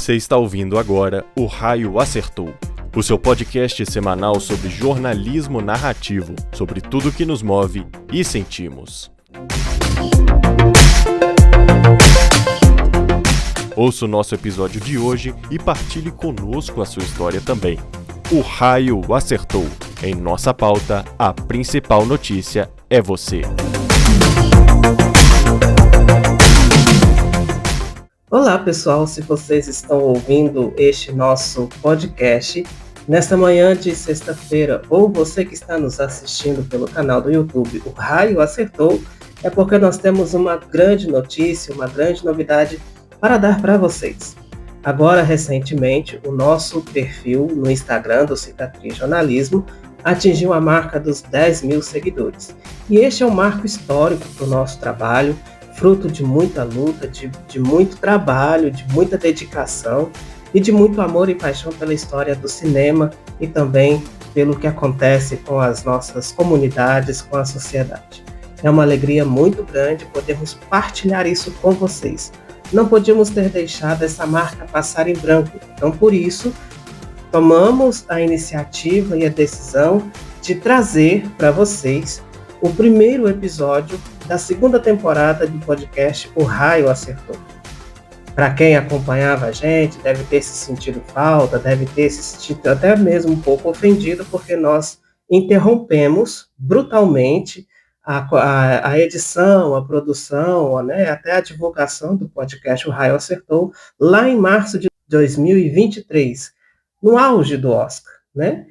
Você está ouvindo agora O Raio Acertou, o seu podcast semanal sobre jornalismo narrativo, sobre tudo que nos move e sentimos. Ouça o nosso episódio de hoje e partilhe conosco a sua história também. O Raio Acertou. Em nossa pauta, a principal notícia é você. Olá pessoal, se vocês estão ouvindo este nosso podcast nesta manhã de sexta-feira, ou você que está nos assistindo pelo canal do YouTube, o Raio Acertou, é porque nós temos uma grande notícia, uma grande novidade para dar para vocês. Agora, recentemente, o nosso perfil no Instagram do Cicatriz Jornalismo atingiu a marca dos 10 mil seguidores. E este é um marco histórico para o nosso trabalho, fruto de muita luta, de muito trabalho, de muita dedicação e de muito amor e paixão pela história do cinema e também pelo que acontece com as nossas comunidades, com a sociedade. É uma alegria muito grande podermos partilhar isso com vocês. Não podíamos ter deixado essa marca passar em branco, então por isso tomamos a iniciativa e a decisão de trazer para vocês o primeiro episódio da segunda temporada do podcast O Raio Acertou. Para quem acompanhava a gente, deve ter se sentido falta, deve ter se sentido até mesmo um pouco ofendido, porque nós interrompemos brutalmente a edição, a produção, né, até a divulgação do podcast O Raio Acertou, lá em março de 2023, no auge do Oscar, né?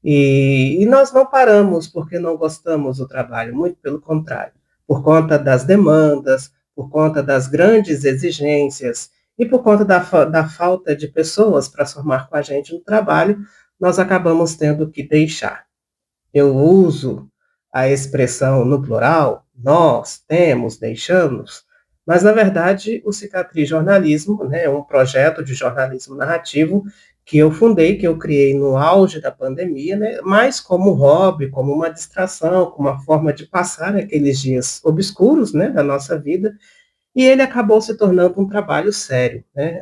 E nós não paramos porque não gostamos do trabalho, muito pelo contrário. Por conta das demandas, por conta das grandes exigências e por conta da falta de pessoas para somar com a gente no trabalho, nós acabamos tendo que deixar. Eu uso a expressão no plural, nós, temos, deixamos, mas na verdade o Cicatriz Jornalismo, né, é um projeto de jornalismo narrativo que eu fundei, que eu criei no auge da pandemia, né, mas como hobby, como uma distração, como uma forma de passar aqueles dias obscuros, né, da nossa vida, e ele acabou se tornando um trabalho sério, né,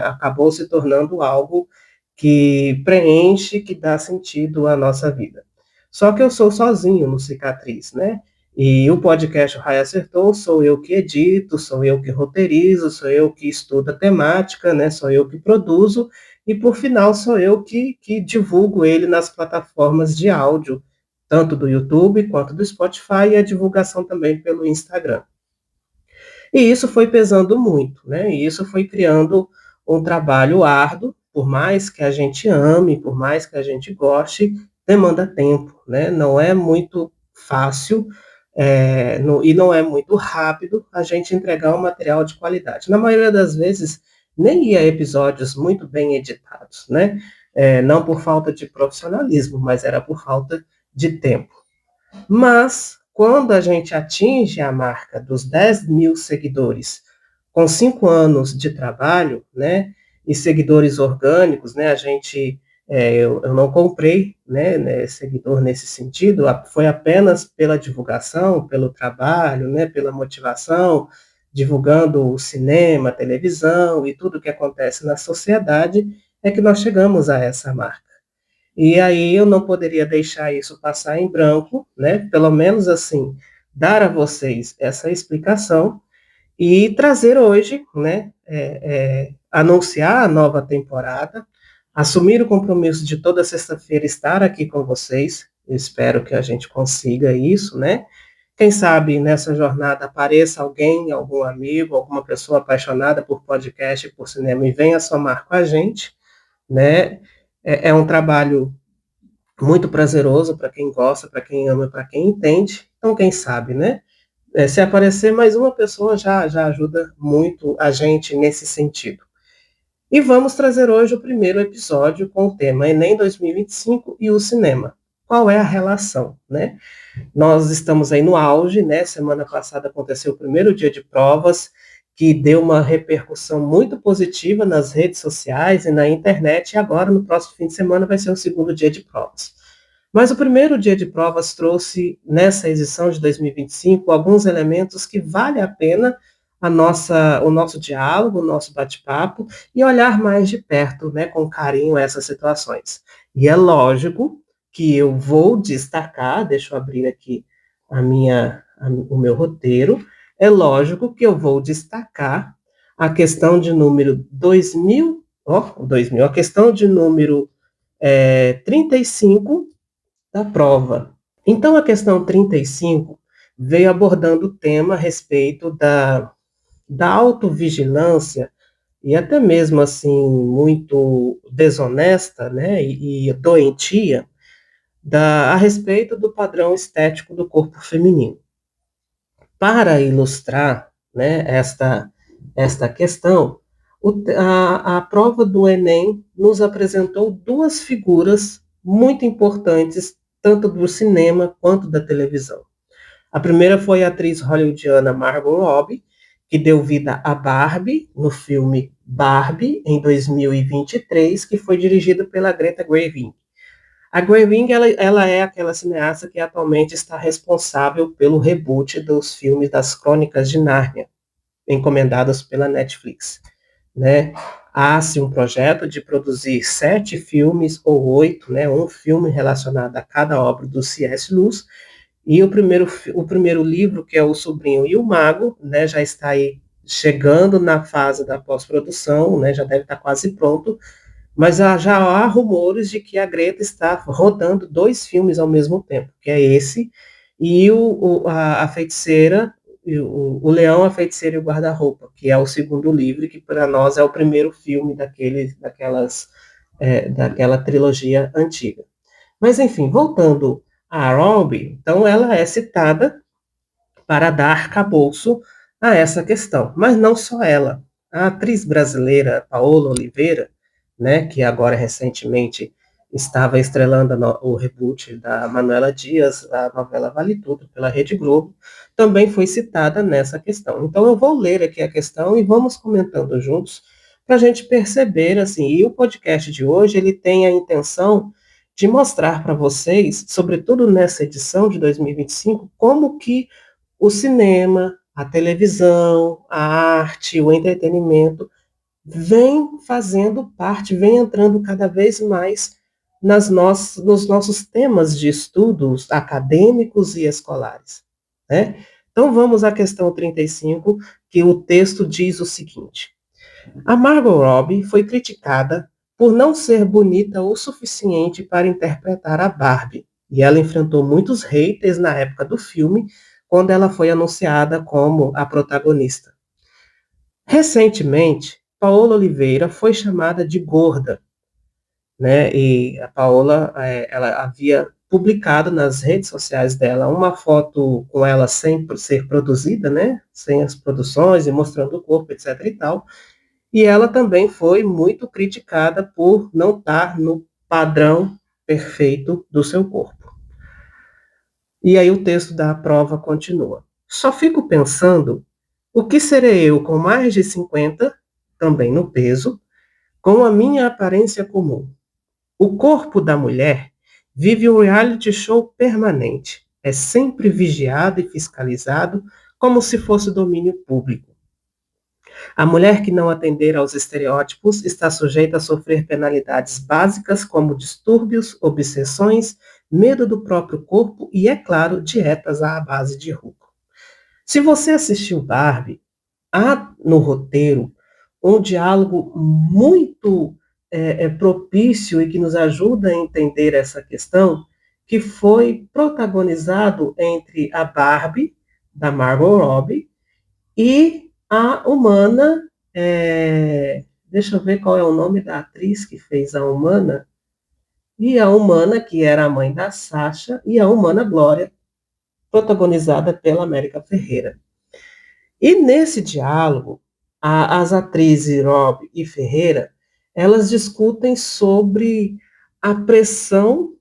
acabou se tornando algo que preenche, que dá sentido à nossa vida. Só que eu sou sozinho no Cicatriz, né, e o podcast O Raio Acertou, sou eu que edito, sou eu que roteirizo, sou eu que estudo a temática, né, sou eu que produzo, e por final sou eu que divulgo ele nas plataformas de áudio, tanto do YouTube quanto do Spotify, e a divulgação também pelo Instagram. E isso foi pesando muito, né? E isso foi criando um trabalho árduo, por mais que a gente ame, por mais que a gente goste, demanda tempo, né? Não é muito fácil e não é muito rápido a gente entregar um material de qualidade. Na maioria das vezes, nem ia episódios muito bem editados, né? Não por falta de profissionalismo, mas era por falta de tempo. Mas, quando a gente atinge a marca dos 10 mil seguidores, com 5 anos de trabalho, né, e seguidores orgânicos, né, eu não comprei, né, seguidor nesse sentido, foi apenas pela divulgação, pelo trabalho, né, pela motivação, divulgando o cinema, a televisão e tudo que acontece na sociedade, é que nós chegamos a essa marca. E aí eu não poderia deixar isso passar em branco, né? Pelo menos assim, dar a vocês essa explicação e trazer hoje, né? Anunciar a nova temporada, assumir o compromisso de toda sexta-feira estar aqui com vocês. Eu espero que a gente consiga isso, né? Quem sabe nessa jornada apareça alguém, algum amigo, alguma pessoa apaixonada por podcast e por cinema e venha somar com a gente, né? É um trabalho muito prazeroso para quem gosta, para quem ama, para quem entende. Então, quem sabe, né? Se aparecer mais uma pessoa, já ajuda muito a gente nesse sentido. E vamos trazer hoje o primeiro episódio com o tema Enem 2025 e o cinema. Qual é a relação, né? Nós estamos aí no auge, né? Semana passada aconteceu o primeiro dia de provas, que deu uma repercussão muito positiva nas redes sociais e na internet, e agora, no próximo fim de semana, vai ser o segundo dia de provas. Mas o primeiro dia de provas trouxe, nessa edição de 2025, alguns elementos que vale a pena o nosso diálogo, o nosso bate-papo e olhar mais de perto, né, com carinho essas situações. E é lógico que eu vou destacar, deixa eu abrir aqui o meu roteiro, é lógico que eu vou destacar a questão de número 2000, a questão de número 35 da prova. Então, a questão 35 veio abordando o tema a respeito da autovigilância e até mesmo assim muito desonesta, né, e doentia a respeito do padrão estético do corpo feminino. Para ilustrar, né, esta questão, a prova do Enem nos apresentou duas figuras muito importantes, tanto do cinema quanto da televisão. A primeira foi a atriz hollywoodiana Margot Robbie, que deu vida a Barbie no filme Barbie, em 2023, que foi dirigido pela Greta Gerwig. A Gerwig, ela é aquela cineasta que atualmente está responsável pelo reboot dos filmes das Crônicas de Nárnia, encomendados pela Netflix, né? Há-se um projeto de produzir 7 filmes ou 8, né? Um filme relacionado a cada obra do C.S. Lewis, e o primeiro livro, que é O Sobrinho e o Mago, né, já está aí chegando na fase da pós-produção, né, já deve estar quase pronto, mas já há rumores de que a Greta está rodando 2 filmes ao mesmo tempo, que é esse e a Feiticeira, o Leão, a Feiticeira e o Guarda-Roupa, que é o segundo livro, que para nós é o primeiro filme daquela trilogia antiga. Mas, enfim, voltando a Robbie, então ela é citada para dar arcabouço a essa questão, mas não só ela. A atriz brasileira Paola Oliveira, né, que agora recentemente estava estrelando o reboot da Manuela Dias, a novela Vale Tudo, pela Rede Globo, também foi citada nessa questão. Então eu vou ler aqui a questão e vamos comentando juntos para a gente perceber, assim, e o podcast de hoje, ele tem a intenção de mostrar para vocês, sobretudo nessa edição de 2025, como que o cinema, a televisão, a arte, o entretenimento vem fazendo parte, vem entrando cada vez mais nos nossos temas de estudos acadêmicos e escolares, né? Então vamos à questão 35, que o texto diz o seguinte: a Margot Robbie foi criticada por não ser bonita o suficiente para interpretar a Barbie, e ela enfrentou muitos haters na época do filme, quando ela foi anunciada como a protagonista. Recentemente, Paola Oliveira foi chamada de gorda, né? E a Paola, ela havia publicado nas redes sociais dela uma foto com ela sem ser produzida, né? Sem as produções e mostrando o corpo, etc. e tal. E ela também foi muito criticada por não estar no padrão perfeito do seu corpo. E aí o texto da prova continua. Só fico pensando o que serei eu com mais de 50, também no peso, com a minha aparência comum. O corpo da mulher vive um reality show permanente. É sempre vigiado e fiscalizado como se fosse domínio público. A mulher que não atender aos estereótipos está sujeita a sofrer penalidades básicas como distúrbios, obsessões, medo do próprio corpo e, é claro, dietas à base de rúcula. Se você assistiu Barbie, há no roteiro um diálogo muito propício e que nos ajuda a entender essa questão, que foi protagonizado entre a Barbie, da Margot Robbie, e a Humana, deixa eu ver qual é o nome da atriz que fez a Humana, e a Humana, que era a mãe da Sasha, e a Humana Glória, protagonizada pela América Ferreira. E nesse diálogo, as atrizes Robbie e Ferreira, elas discutem sobre a pressão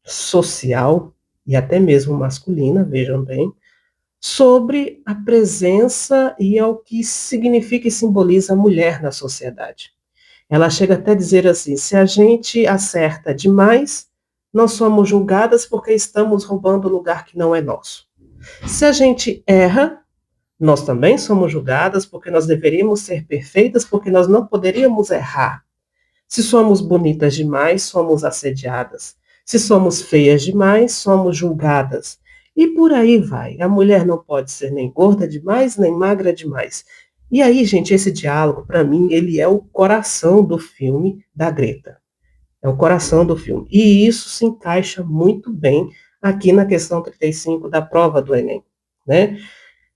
social, e até mesmo masculina, vejam bem, sobre a presença e ao que significa e simboliza a mulher na sociedade. Ela chega até a dizer assim: se a gente acerta demais, nós somos julgadas porque estamos roubando o lugar que não é nosso. Se a gente erra, Nós também somos julgadas porque nós deveríamos ser perfeitas, porque nós não poderíamos errar. Se somos bonitas demais, somos assediadas. Se somos feias demais, somos julgadas. E por aí vai. A mulher não pode ser nem gorda demais, nem magra demais. E aí, gente, esse diálogo, para mim, ele é o coração do filme da Greta. É o coração do filme. E isso se encaixa muito bem aqui na questão 35 da prova do Enem, né?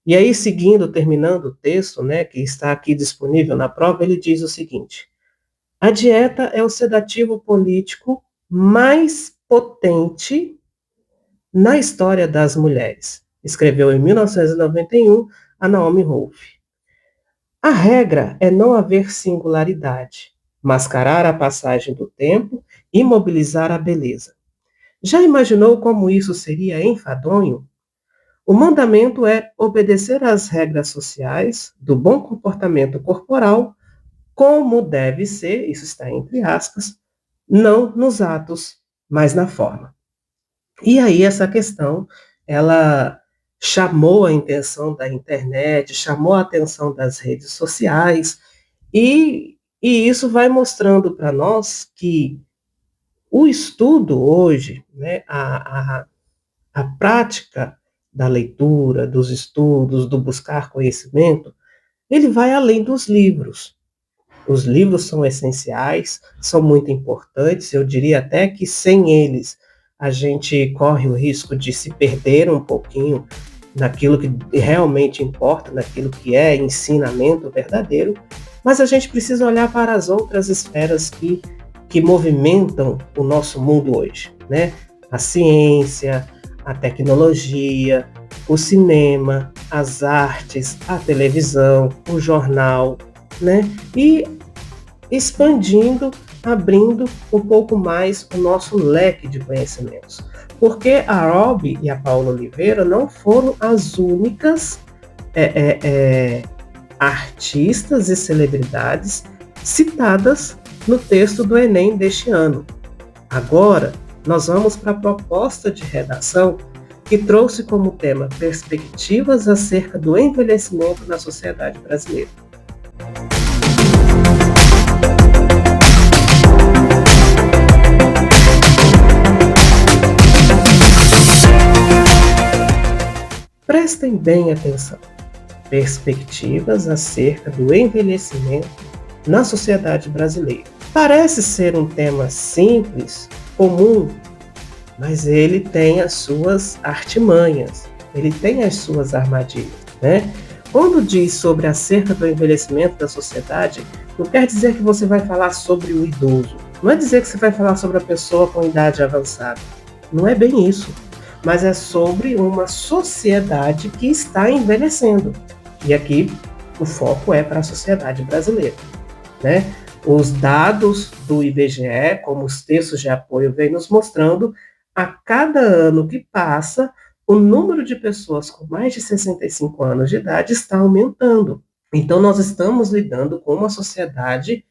E aí, seguindo, terminando o texto, né, que está aqui disponível na prova, ele diz o seguinte: a dieta é o sedativo político mais potente na história das mulheres, escreveu em 1991 a Naomi Wolf. A regra é não haver singularidade, mascarar a passagem do tempo, imobilizar a beleza. Já imaginou como isso seria enfadonho? O mandamento é obedecer às regras sociais do bom comportamento corporal, como deve ser, isso está entre aspas, não nos atos, mas na forma. E aí essa questão, ela chamou a atenção da internet, chamou a atenção das redes sociais, e isso vai mostrando para nós que o estudo hoje, né, a prática da leitura, dos estudos, do buscar conhecimento, ele vai além dos livros. Os livros são essenciais, são muito importantes, eu diria até que sem eles a gente corre o risco de se perder um pouquinho naquilo que realmente importa, naquilo que é ensinamento verdadeiro, mas a gente precisa olhar para as outras esferas que movimentam o nosso mundo hoje, né? A ciência, a tecnologia, o cinema, as artes, a televisão, o jornal, né? E expandindo, abrindo um pouco mais o nosso leque de conhecimentos. Porque a Rob e a Paula Oliveira não foram as únicas artistas e celebridades citadas no texto do Enem deste ano. Agora, nós vamos para a proposta de redação que trouxe como tema perspectivas acerca do envelhecimento na sociedade brasileira. Prestem bem atenção. Perspectivas acerca do envelhecimento na sociedade brasileira. Parece ser um tema simples, comum, mas ele tem as suas artimanhas, ele tem as suas armadilhas, né? Quando diz sobre acerca do envelhecimento da sociedade, não quer dizer que você vai falar sobre o idoso, não é dizer que você vai falar sobre a pessoa com idade avançada, não é bem isso, mas é sobre uma sociedade que está envelhecendo. E aqui o foco é para a sociedade brasileira, né? Os dados do IBGE, como os textos de apoio, vêm nos mostrando, a cada ano que passa, o número de pessoas com mais de 65 anos de idade está aumentando. Então, nós estamos lidando com uma sociedade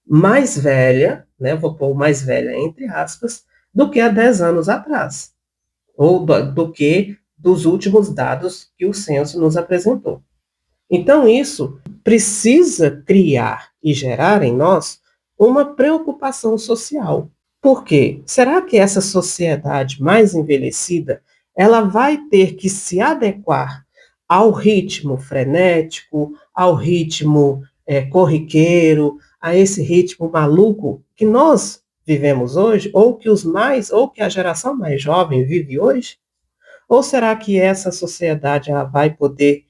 mais velha, né? Vou pôr mais velha entre aspas, do que há 10 anos atrás, ou do que dos últimos dados que o censo nos apresentou. Então, isso precisa criar e gerar em nós uma preocupação social. Por quê? Será que essa sociedade mais envelhecida ela vai ter que se adequar ao ritmo frenético, ao ritmo corriqueiro, a esse ritmo maluco que nós vivemos hoje, ou que a geração mais jovem vive hoje? Ou será que essa sociedade ela vai poder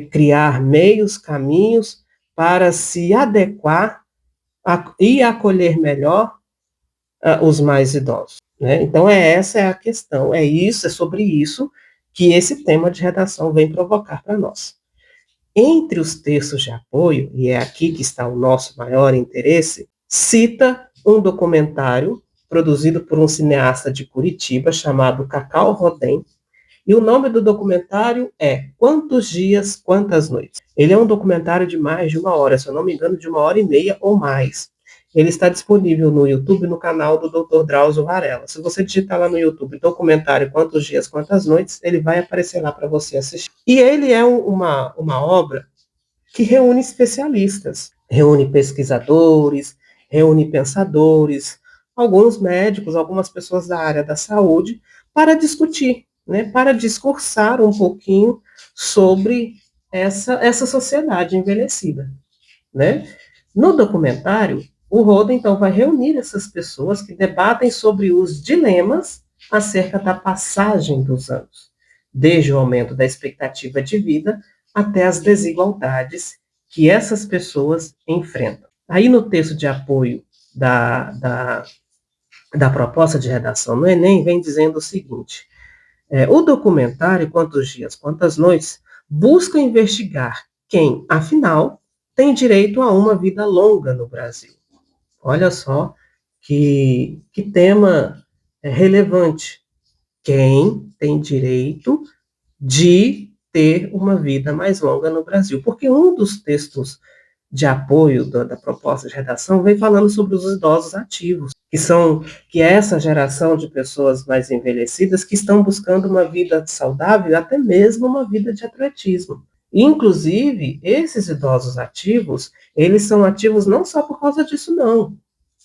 criar meios, caminhos para se adequar e acolher melhor os mais idosos, né? Então, essa é a questão, é sobre isso que esse tema de redação vem provocar para nós. Entre os textos de apoio, e é aqui que está o nosso maior interesse, cita um documentário produzido por um cineasta de Curitiba chamado Cacau Rodem, e o nome do documentário é Quantos Dias, Quantas Noites. Ele é um documentário de mais de 1 hora, se eu não me engano, de 1h30 ou mais. ele está disponível no YouTube, no canal do Dr. Drauzio Varela. Se você digitar lá no YouTube, documentário Quantos Dias, Quantas Noites, ele vai aparecer lá para você assistir. E ele é uma obra que reúne especialistas, reúne pesquisadores, reúne pensadores, alguns médicos, algumas pessoas da área da saúde, para discutir, né, para discursar um pouquinho sobre essa sociedade envelhecida, né? No documentário, o Roda, então, vai reunir essas pessoas que debatem sobre os dilemas acerca da passagem dos anos, desde o aumento da expectativa de vida até as desigualdades que essas pessoas enfrentam. Aí, no texto de apoio da proposta de redação no Enem, vem dizendo o seguinte: o documentário Quantos Dias, Quantas Noites busca investigar quem, afinal, tem direito a uma vida longa no Brasil. Olha só que tema relevante. Quem tem direito de ter uma vida mais longa no Brasil? Porque um dos textos de apoio da proposta de redação vem falando sobre os idosos ativos, que é essa geração de pessoas mais envelhecidas que estão buscando uma vida saudável, até mesmo uma vida de atletismo. Inclusive, esses idosos ativos, eles são ativos não só por causa disso, não.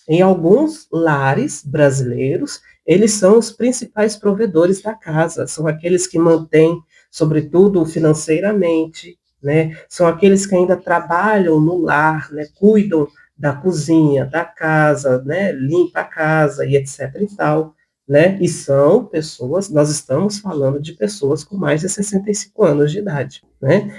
Em alguns lares brasileiros, eles são os principais provedores da casa, são aqueles que mantêm, sobretudo financeiramente, né? São aqueles que ainda trabalham no lar, né? Cuidam da cozinha, da casa, né? Limpa a casa e etc e tal, né? E são pessoas, nós estamos falando de pessoas com mais de 65 anos de idade, né?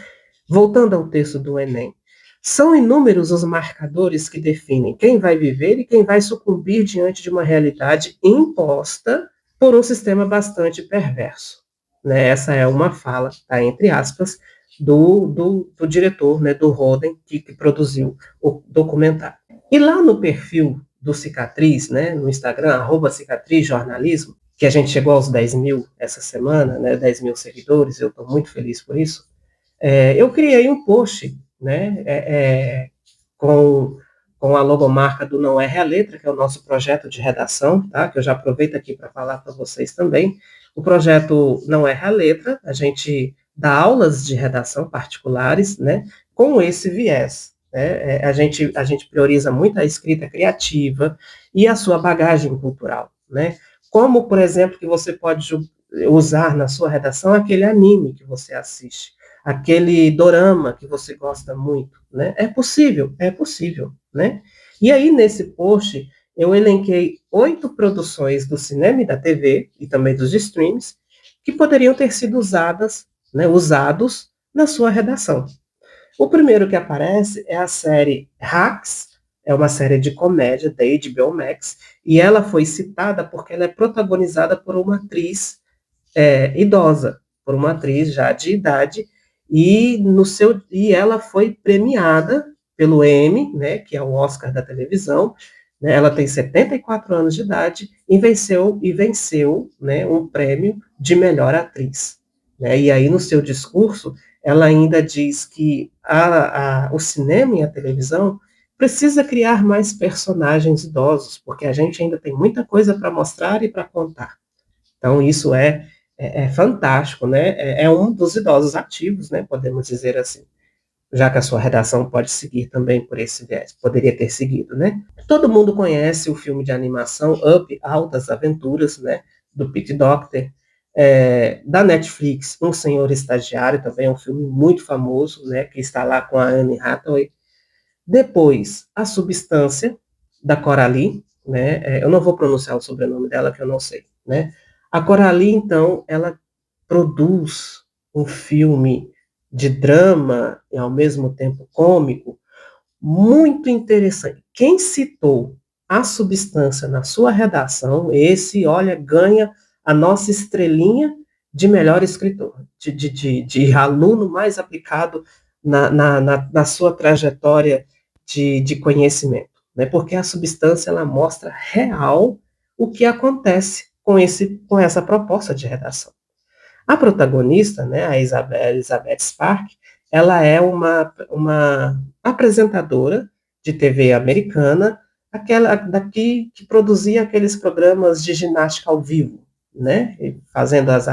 Voltando ao texto do Enem, são inúmeros os marcadores que definem quem vai viver e quem vai sucumbir diante de uma realidade imposta por um sistema bastante perverso. Né? Essa é uma fala, tá, entre aspas, do diretor, né, do Roden, que produziu o documentário. E lá no perfil do Cicatriz, né, no Instagram, @cicatrizjornalismo, que a gente chegou aos 10 mil essa semana, né, 10 mil seguidores, eu estou muito feliz por isso, eu criei um post, né, com a logomarca do Não Erre a Letra, que é o nosso projeto de redação, tá? Que eu já aproveito aqui para falar para vocês também. O projeto Não Erre a Letra, a gente dá aulas de redação particulares, né, com esse viés. Né? A gente prioriza muito a escrita criativa e a sua bagagem cultural, né? Como, por exemplo, que você pode usar na sua redação aquele anime que você assiste, aquele dorama que você gosta muito, né? É possível, né? E aí, nesse post, eu elenquei 8 produções do cinema e da TV, e também dos streams, que poderiam ter sido usados na sua redação. O primeiro que aparece é a série Hacks, é uma série de comédia da HBO Max, e ela foi citada porque ela é protagonizada por uma atriz idosa, por uma atriz já de idade, e ela foi premiada pelo Emmy, né, que é o Oscar da televisão, né, ela tem 74 anos de idade e venceu, né, um prêmio de melhor atriz. Né, e aí, no seu discurso, ela ainda diz que o cinema e a televisão precisa criar mais personagens idosos, porque a gente ainda tem muita coisa para mostrar e para contar. Então, isso é fantástico, né? É um dos idosos ativos, né? Podemos dizer assim, já que a sua redação pode seguir também por esse viés, poderia ter seguido, né? Todo mundo conhece o filme de animação Up, Altas Aventuras, né? Do Pete Docter, da Netflix, Um Senhor Estagiário, também é um filme muito famoso, né? Que está lá com a Anne Hathaway. Depois, A Substância, da Coralie, né? Eu não vou pronunciar o sobrenome dela, que eu não sei, né? A Coralie, então, ela produz um filme de drama e, ao mesmo tempo, cômico, muito interessante. Quem citou A Substância na sua redação, esse, olha, ganha a nossa estrelinha de melhor escritor, de aluno mais aplicado na sua trajetória de conhecimento, né? Porque a substância, ela mostra real o que acontece com essa proposta de redação. A protagonista, né, a Elizabeth Spark, ela é uma apresentadora de TV americana, aquela daqui que produzia aqueles programas de ginástica ao vivo, né? Fazendo as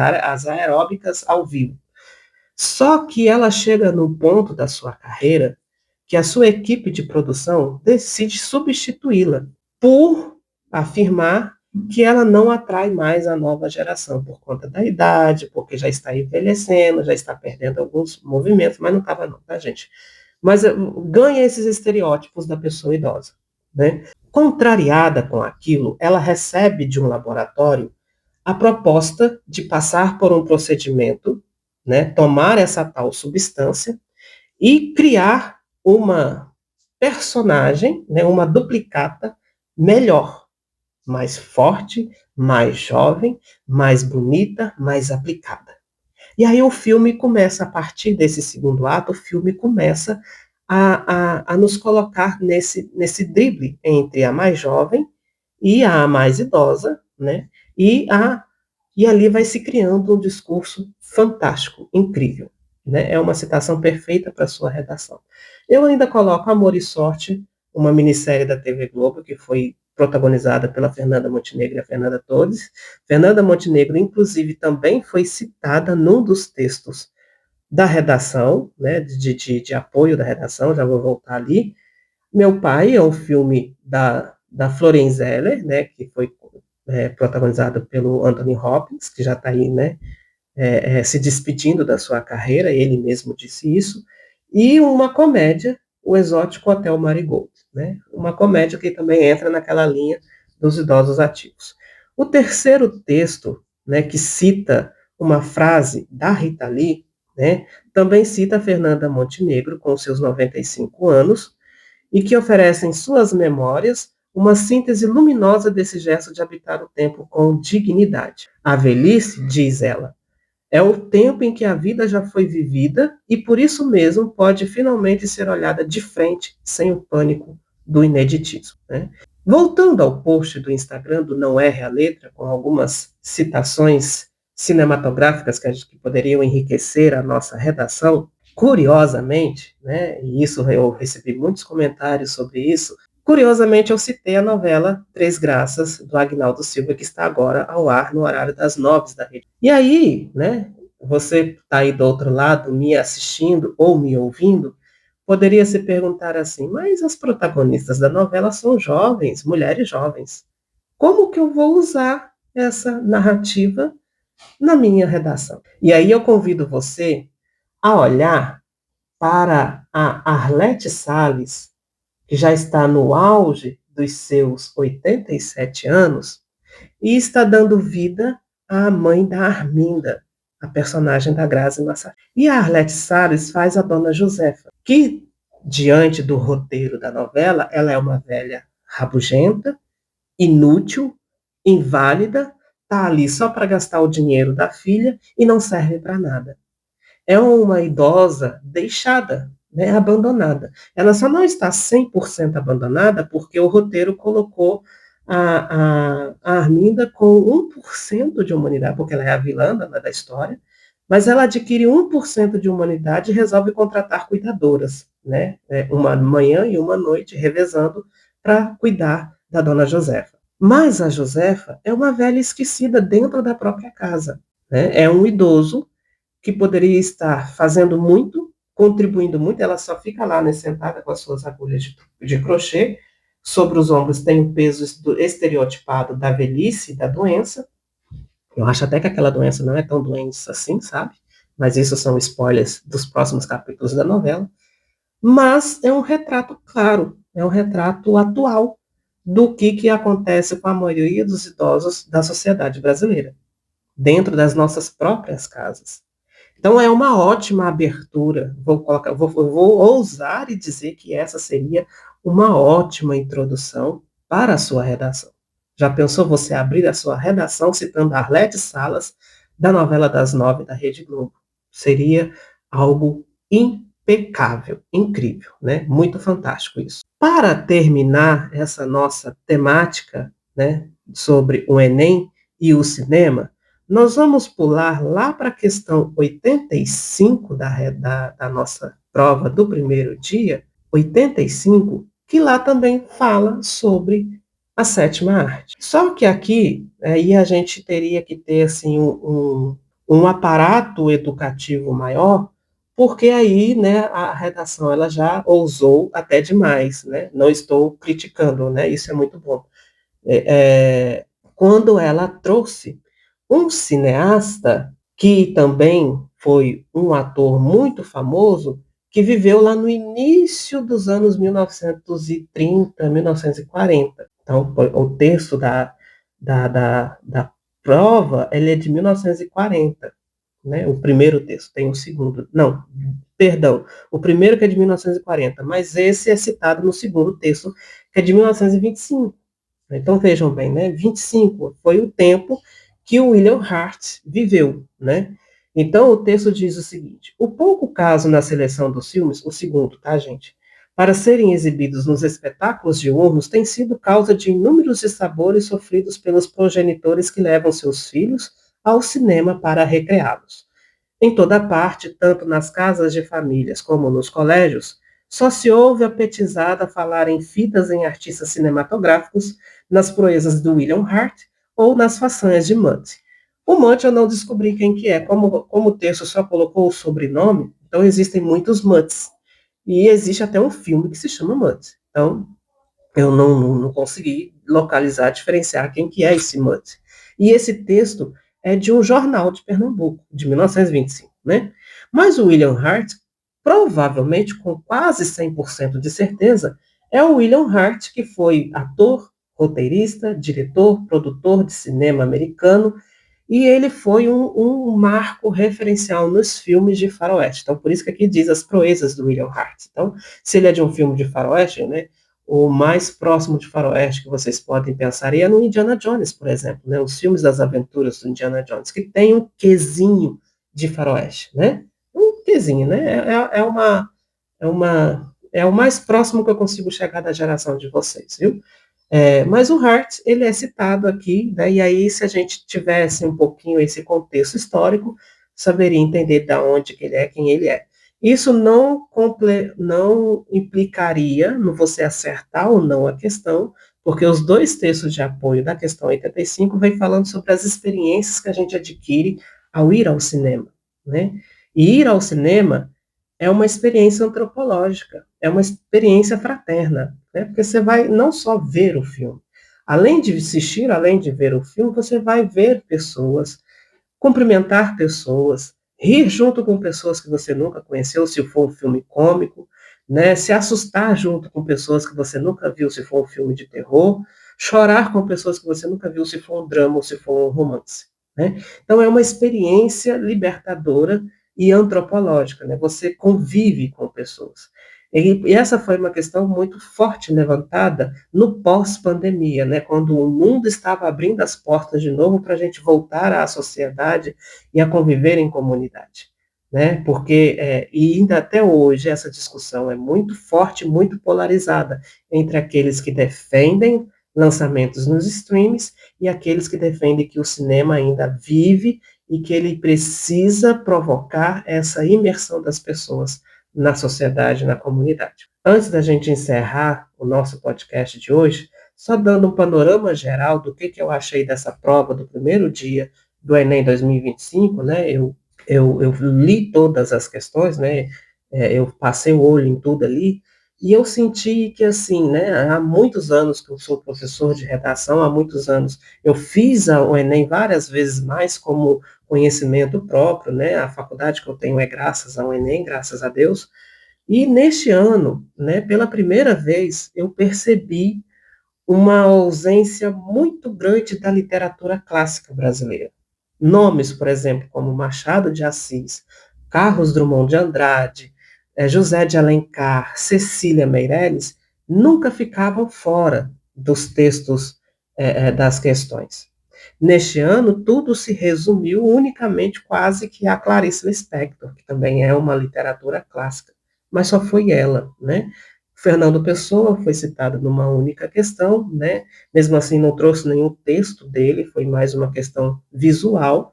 aeróbicas ao vivo. Só que ela chega no ponto da sua carreira que a sua equipe de produção decide substituí-la por afirmar que ela não atrai mais a nova geração por conta da idade, porque já está envelhecendo, já está perdendo alguns movimentos, mas não estava não, tá, gente? Mas ganha esses estereótipos da pessoa idosa, né? Contrariada com aquilo, ela recebe de um laboratório a proposta de passar por um procedimento, né, tomar essa tal substância e criar uma personagem, né, uma duplicata melhor, mais forte, mais jovem, mais bonita, mais aplicada. E aí o filme começa, a partir desse segundo ato, o filme começa a nos colocar nesse drible entre a mais jovem e a mais idosa, né? E ali vai se criando um discurso fantástico, incrível. Né? É uma citação perfeita para a sua redação. Eu ainda coloco Amor e Sorte, uma minissérie da TV Globo, que foi protagonizada pela Fernanda Montenegro e a Fernanda Torres. Fernanda Montenegro, inclusive, também foi citada num dos textos da redação, né, de apoio da redação, já vou voltar ali. Meu Pai é um filme da Florence Zeller, né, que foi protagonizado pelo Anthony Hopkins, que já está aí, né, se despedindo da sua carreira, ele mesmo disse isso, e uma comédia, O Exótico Hotel Marigold, né, uma comédia que também entra naquela linha dos idosos ativos. O terceiro texto, né, que cita uma frase da Rita Lee, né, também cita a Fernanda Montenegro, com seus 95 anos, e que oferece em suas memórias uma síntese luminosa desse gesto de habitar o tempo com dignidade. A velhice, diz ela, é o tempo em que a vida já foi vivida e por isso mesmo pode finalmente ser olhada de frente, sem o pânico do ineditismo. Né? Voltando ao post do Instagram do Não Erre a Letra, com algumas citações cinematográficas que poderiam enriquecer a nossa redação, curiosamente, né, e isso eu recebi muitos comentários sobre isso, curiosamente eu citei a novela Três Graças, do Agnaldo Silva, que está agora ao ar no horário das 9 da rede. E aí, né, você está aí do outro lado, me assistindo ou me ouvindo, poderia se perguntar assim, mas as protagonistas da novela são jovens, mulheres jovens. Como que eu vou usar essa narrativa na minha redação? E aí eu convido você a olhar para a Arlete Salles, que já está no auge dos seus 87 anos, e está dando vida à mãe da Arminda, a personagem da Grazi Massafera. E a Arlete Salles faz a Dona Josefa, que, diante do roteiro da novela, ela é uma velha rabugenta, inútil, inválida, está ali só para gastar o dinheiro da filha e não serve para nada. É uma idosa deixada, né, abandonada. Ela só não está 100% abandonada porque o roteiro colocou a Arminda com 1% de humanidade, porque ela é a vilã da história, mas ela adquire 1% de humanidade e resolve contratar cuidadoras, né, uma manhã e uma noite, revezando para cuidar da Dona Josefa. Mas a Josefa é uma velha esquecida dentro da própria casa. Né? É um idoso que poderia estar fazendo muito, contribuindo muito, ela só fica lá, né, sentada com as suas agulhas de crochê, sobre os ombros tem o peso estereotipado da velhice, da doença. Eu acho até que aquela doença não é tão doente assim, sabe? Mas isso são spoilers dos próximos capítulos da novela. Mas é um retrato claro, é um retrato atual do que acontece com a maioria dos idosos da sociedade brasileira, dentro das nossas próprias casas. Então é uma ótima abertura. Vou ousar e dizer que essa seria uma ótima introdução para a sua redação. Já pensou você abrir a sua redação citando Arlete Salas, da novela das 9 da Rede Globo? Seria algo impecável, incrível, né? Muito fantástico isso. Para terminar essa nossa temática, né, sobre o Enem e o cinema, nós vamos pular lá para a questão 85 da nossa prova do primeiro dia. 85 que lá também fala sobre a sétima arte. Só que aqui, aí a gente teria que ter assim, um aparato educativo maior, porque aí, né, a redação ela já ousou até demais, né? Não estou criticando, né? Isso é muito bom. Quando ela trouxe um cineasta que também foi um ator muito famoso, que viveu lá no início dos anos 1930, 1940. Então, o texto da prova, ele é de 1940, né? O primeiro texto, tem o segundo. Não, perdão, o primeiro que é de 1940, mas esse é citado no segundo texto, que é de 1925. Então, vejam bem, né? 25 foi o tempo que o William Hart viveu, né? Então, o texto diz o seguinte: o pouco caso na seleção dos filmes, o segundo, tá, gente? Para serem exibidos nos espetáculos diurnos, tem sido causa de inúmeros dissabores sofridos pelos progenitores que levam seus filhos ao cinema para recreá-los. Em toda parte, tanto nas casas de famílias como nos colégios, só se ouve a petizada falar em fitas em artistas cinematográficos, nas proezas do William Hart ou nas façanhas de Mutt. O Mutt eu não descobri quem que é, como o texto só colocou o sobrenome, então existem muitos Mutts. E existe até um filme que se chama Mutt. Então, eu não consegui localizar, diferenciar quem que é esse Mutt. E esse texto é de um jornal de Pernambuco, de 1925, né? Mas o William Hart, provavelmente, com quase 100% de certeza, é o William Hart, que foi ator, roteirista, diretor, produtor de cinema americano, e ele foi um marco referencial nos filmes de faroeste. Então, por isso que aqui diz as proezas do William Hart. Então, se ele é de um filme de faroeste, né, o mais próximo de faroeste que vocês podem pensar é no Indiana Jones, por exemplo, né, os filmes das aventuras do Indiana Jones, que tem um quesinho de faroeste, né? Um quesinho, né? É o mais próximo que eu consigo chegar da geração de vocês, viu? Mas o Hart, ele é citado aqui, né, e aí se a gente tivesse um pouquinho esse contexto histórico, saberia entender de onde que ele é, quem ele é. Isso não implicaria no você acertar ou não a questão, porque os dois textos de apoio da questão 85 vem falando sobre as experiências que a gente adquire ao ir ao cinema, né? E ir ao cinema é uma experiência antropológica, é uma experiência fraterna, né? Porque você vai não só ver o filme, além de assistir, além de ver o filme, você vai ver pessoas, cumprimentar pessoas, rir junto com pessoas que você nunca conheceu, se for um filme cômico, né? Se assustar junto com pessoas que você nunca viu, se for um filme de terror, chorar com pessoas que você nunca viu, se for um drama ou se for um romance, né? Então é uma experiência libertadora e antropológica, né? Você convive com pessoas. E essa foi uma questão muito forte levantada no pós-pandemia, né? Quando o mundo estava abrindo as portas de novo para a gente voltar à sociedade e a conviver em comunidade, né? Porque e ainda até hoje essa discussão é muito forte, muito polarizada entre aqueles que defendem lançamentos nos streams e aqueles que defendem que o cinema ainda vive e que ele precisa provocar essa imersão das pessoas na sociedade, na comunidade. Antes da gente encerrar o nosso podcast de hoje, só dando um panorama geral do que eu achei dessa prova do primeiro dia do Enem 2025, né? Eu li todas as questões, né? Eu passei o olho em tudo ali, e eu senti que, assim, né, há muitos anos que eu sou professor de redação, há muitos anos eu fiz o Enem várias vezes mais como conhecimento próprio, né, a faculdade que eu tenho é graças ao Enem, graças a Deus, e neste ano, né, pela primeira vez, eu percebi uma ausência muito grande da literatura clássica brasileira. Nomes, por exemplo, como Machado de Assis, Carlos Drummond de Andrade, José de Alencar, Cecília Meirelles, nunca ficavam fora dos textos das questões. Neste ano, tudo se resumiu unicamente quase que a Clarice Lispector, que também é uma literatura clássica, mas só foi ela, né? Fernando Pessoa foi citado numa única questão, né? Mesmo assim, não trouxe nenhum texto dele, foi mais uma questão visual,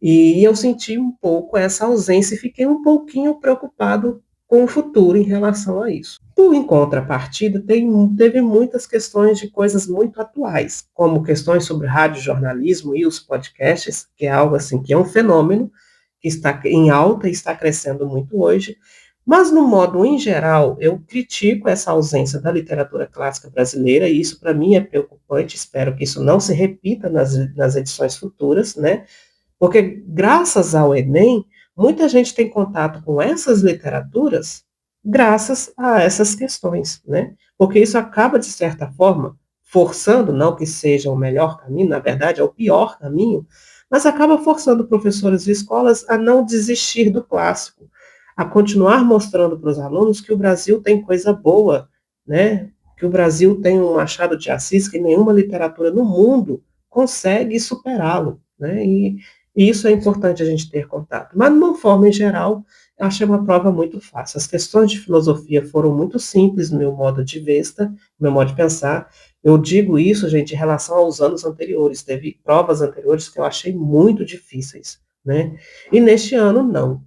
e eu senti um pouco essa ausência e fiquei um pouquinho preocupado com o futuro em relação a isso. Em contrapartida, teve muitas questões de coisas muito atuais, como questões sobre radiojornalismo e os podcasts, que é algo assim que é um fenômeno que está em alta e está crescendo muito hoje. Mas, no modo em geral, eu critico essa ausência da literatura clássica brasileira, e isso para mim é preocupante, espero que isso não se repita nas edições futuras, né? Porque graças ao Enem, muita gente tem contato com essas literaturas graças a essas questões, né? Porque isso acaba, de certa forma, forçando, não que seja o melhor caminho, na verdade é o pior caminho, mas acaba forçando professores e escolas a não desistir do clássico, a continuar mostrando para os alunos que o Brasil tem coisa boa, né? Que o Brasil tem um Machado de Assis que nenhuma literatura no mundo consegue superá-lo, né? E isso é importante a gente ter contato. Mas, de uma forma em geral, eu achei uma prova muito fácil. As questões de filosofia foram muito simples no meu modo de vista, no meu modo de pensar. Eu digo isso, gente, em relação aos anos anteriores. Teve provas anteriores que eu achei muito difíceis, né? E neste ano, não.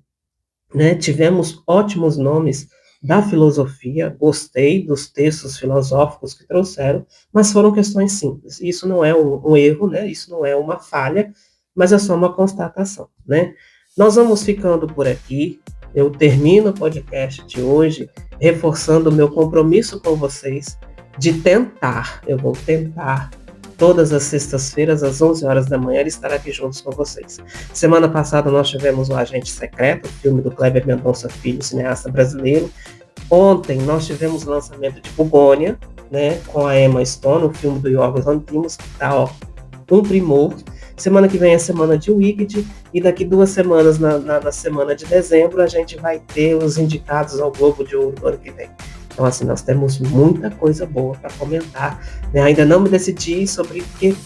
Né? Tivemos ótimos nomes da filosofia, gostei dos textos filosóficos que trouxeram, mas foram questões simples. Isso não é um erro, né? Isso não é uma falha, mas é só uma constatação, né? Nós vamos ficando por aqui. Eu termino o podcast de hoje reforçando o meu compromisso com vocês de tentar, eu vou tentar, todas as sextas-feiras, às 11 horas da manhã, estar aqui juntos com vocês. Semana passada nós tivemos o Agente Secreto, o filme do Kleber Mendonça Filho, cineasta brasileiro. Ontem nós tivemos o lançamento de Bugônia, né, com a Emma Stone, o filme do Yorgos Lanthimos, que está um primor. Semana que vem é a semana de Wicked, e daqui 2 semanas, na semana de dezembro, a gente vai ter os indicados ao Globo de Ouro do ano que vem. Então, assim, nós temos muita coisa boa para comentar, né? Ainda não me decidi sobre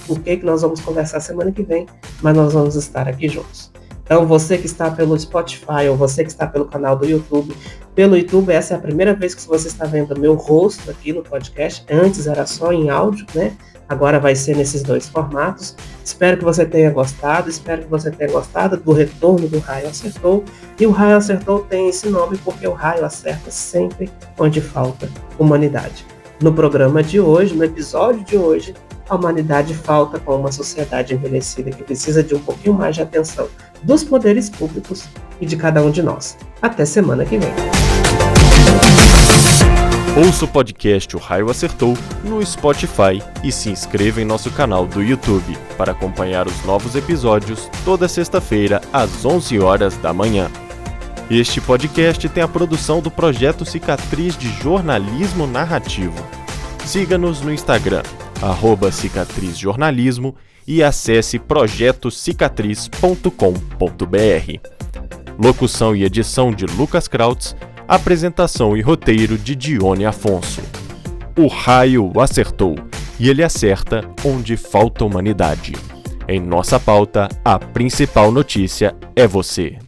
o que nós vamos conversar semana que vem, mas nós vamos estar aqui juntos. Então, você que está pelo Spotify ou você que está pelo canal do YouTube, pelo YouTube, essa é a primeira vez que você está vendo meu rosto aqui no podcast. Antes era só em áudio, né? Agora vai ser nesses 2 formatos. Espero que você tenha gostado, espero que você tenha gostado do retorno do Raio Acertou. E o Raio Acertou tem esse nome porque o raio acerta sempre onde falta humanidade. No programa de hoje, no episódio de hoje, a humanidade falta com uma sociedade envelhecida que precisa de um pouquinho mais de atenção dos poderes públicos e de cada um de nós. Até semana que vem. Ouça o podcast O Raio Acertou no Spotify e se inscreva em nosso canal do YouTube para acompanhar os novos episódios toda sexta-feira às 11 horas da manhã. Este podcast tem a produção do Projeto Cicatriz de Jornalismo Narrativo. Siga-nos no Instagram, @cicatrizjornalismo, e acesse projetocicatriz.com.br. Locução e edição de Lucas Krautz. Apresentação e roteiro de Dione Afonso. O raio acertou, e ele acerta onde falta humanidade. Em nossa pauta, a principal notícia é você.